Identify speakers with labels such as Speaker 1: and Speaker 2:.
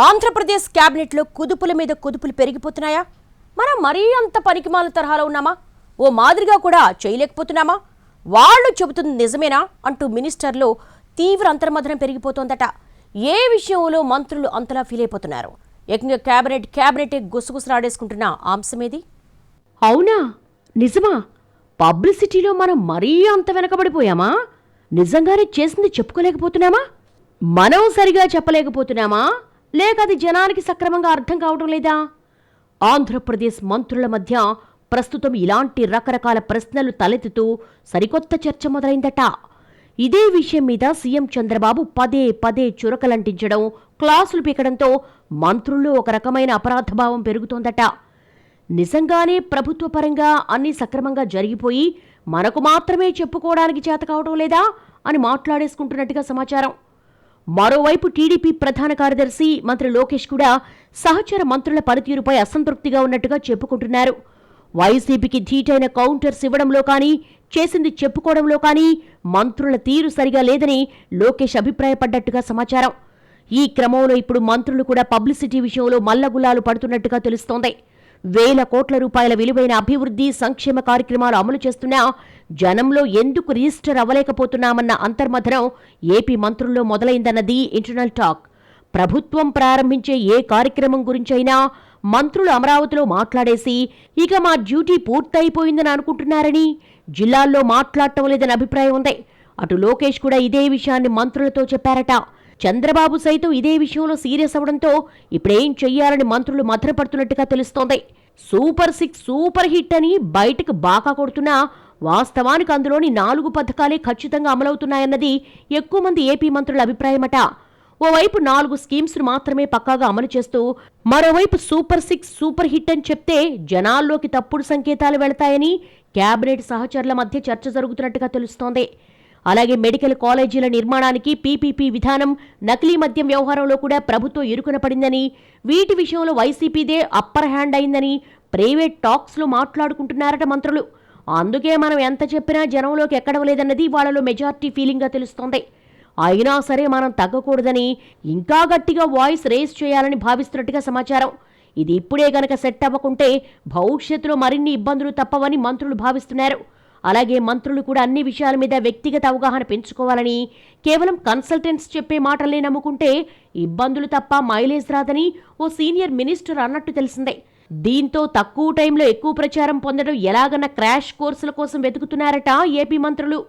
Speaker 1: ఆంధ్రప్రదేశ్ క్యాబినెట్లో కుదుపుల మీద కుదుపులు పెరిగిపోతున్నాయా? మనం మరీ అంత పనికిమాల తరహాలో ఉన్నామా? ఓ మాదిరిగా కూడా చేయలేకపోతున్నామా? వాళ్ళు చెబుతుంది నిజమేనా అంటూ మినిస్టర్లు తీవ్ర అంతర్మథనం పెరిగిపోతోందట. ఏ విషయంలో మంత్రులు అంతలా ఫీల్ అయిపోతున్నారు? ఏకంగా క్యాబినెటే గుసగుసలాడేసుకుంటున్న అంశమేది?
Speaker 2: అవునా, నిజమా? పబ్లిసిటీలో మనం మరీ అంత వెనకబడిపోయామా? నిజంగానే చేసింది చెప్పుకోలేకపోతున్నామా? మనం సరిగా చెప్పలేకపోతున్నామా? లేక అది జనానికి సక్రమంగా అర్థం కావడం లేదా? ఆంధ్రప్రదేశ్ మంత్రుల మధ్య ప్రస్తుతం ఇలాంటి రకరకాల ప్రశ్నలు తలెత్తుతూ సరికొత్త చర్చ మొదలైందట. ఇదే విషయం మీద సీఎం చంద్రబాబు పదే పదే చురకలంటించడం, క్లాసులు పీకడంతో మంత్రుల్లో ఒక రకమైన అపరాధభావం పెరుగుతోందట. నిజంగానే ప్రభుత్వ పరంగా అన్నీ సక్రమంగా జరిగిపోయి మనకు మాత్రమే చెప్పుకోవడానికి చేత కావడం లేదా అని మాట్లాడేసుకుంటున్నట్టుగా సమాచారం. మరోవైపు టీడీపీ ప్రధాన కార్యదర్శి మంత్రి లోకేష్ కూడా సహచర మంత్రుల పనితీరుపై అసంతృప్తిగా ఉన్నట్టుగా చెప్పుకుంటున్నారు. వైసీపీకి ధీటైన కౌంటర్స్ ఇవ్వడంలో కానీ, చేసింది చెప్పుకోవడంలో కానీ మంత్రుల తీరు సరిగా లేదని లోకేష్ అభిప్రాయపడ్డట్టుగా సమాచారం. ఈ క్రమంలో ఇప్పుడు మంత్రులు కూడా పబ్లిసిటీ విషయంలో మల్లగుల్లాలు పడుతున్నట్టుగా తెలుస్తోంది. వేల కోట్ల రూపాయల విలువైన అభివృద్ధి సంక్షేమ కార్యక్రమాలు అమలు చేస్తున్నా జనంలో ఎందుకు రిజిస్టర్ అవ్వలేకపోతున్నామన్న అంతర్మథనం ఏపీ మంత్రుల్లో మొదలైందన్నది ఇంటర్నల్ టాక్. ప్రభుత్వం ప్రారంభించే ఏ కార్యక్రమం గురించైనా మంత్రులు అమరావతిలో మాట్లాడేసి ఇక మా డ్యూటీ పూర్తయిపోయిందని అనుకుంటున్నారని, జిల్లాల్లో మాట్లాడటం లేదని అభిప్రాయం ఉంది. అటు లోకేష్ కూడా ఇదే విషయాన్ని మంత్రులతో చెప్పారట. చంద్రబాబు సైతం ఇదే విషయంలో సీరియస్ అవడంతో ఇప్పుడేం చెయ్యాలని మంత్రులు మథనపడుతున్నట్టుగా తెలుస్తోంది. సూపర్ 6 సూపర్ హిట్ అని బయటకు బాకా కొడుతున్నా వాస్తవానికి అందులోని 4 పథకాలే ఖచ్చితంగా అమలవుతున్నాయన్నది ఎక్కువ మంది ఏపీ మంత్రుల అభిప్రాయమట. ఓవైపు 4 స్కీమ్స్ను మాత్రమే పక్కాగా అమలు చేస్తూ మరోవైపు సూపర్ 6 సూపర్ హిట్ అని చెప్తే జనాల్లోకి తప్పుడు సంకేతాలు వెళతాయని క్యాబినెట్ సహచరుల మధ్య చర్చ జరుగుతున్నట్టుగా తెలుస్తోంది. అలాగే మెడికల్ కాలేజీల నిర్మాణానికి పీపీపీ విధానం, నకిలీ మద్యం వ్యవహారంలో కూడా ప్రభుత్వం ఇరుకున పడిందని, వీటి విషయంలో వైసీపీదే అప్పర్ హ్యాండ్ అయిందని ప్రైవేట్ టాక్స్లో మాట్లాడుకుంటున్నారట మంత్రులు. అందుకే మనం ఎంత చెప్పినా జనంలోకి ఎక్కడం లేదన్నది వాళ్లలో మెజార్టీ ఫీలింగ్గా తెలుస్తోంది. అయినా సరే మనం తగ్గకూడదని, ఇంకా గట్టిగా వాయిస్ రేస్ చేయాలని భావిస్తున్నట్టుగా సమాచారం. ఇది ఇప్పుడే గనక సెట్ అవ్వకుంటే భవిష్యత్తులో మరిన్ని ఇబ్బందులు తప్పవని మంత్రులు భావిస్తున్నారు. అలాగే మంత్రులు కూడా అన్ని విషయాల మీద వ్యక్తిగత అవగాహన పెంచుకోవాలని, కేవలం కన్సల్టెంట్స్ చెప్పే మాటలనే నమ్ముకుంటే ఇబ్బందులు తప్ప మైలేజ్ రాదని ఓ సీనియర్ మినిస్టర్ అన్నట్టు తెలిసిందే. దీంతో తక్కువ టైంలో ఎక్కువ ప్రచారం పొందడం ఎలాగన్న క్రాష్ కోర్సుల కోసం వెతుకుతున్నారట ఏపీ మంత్రులు.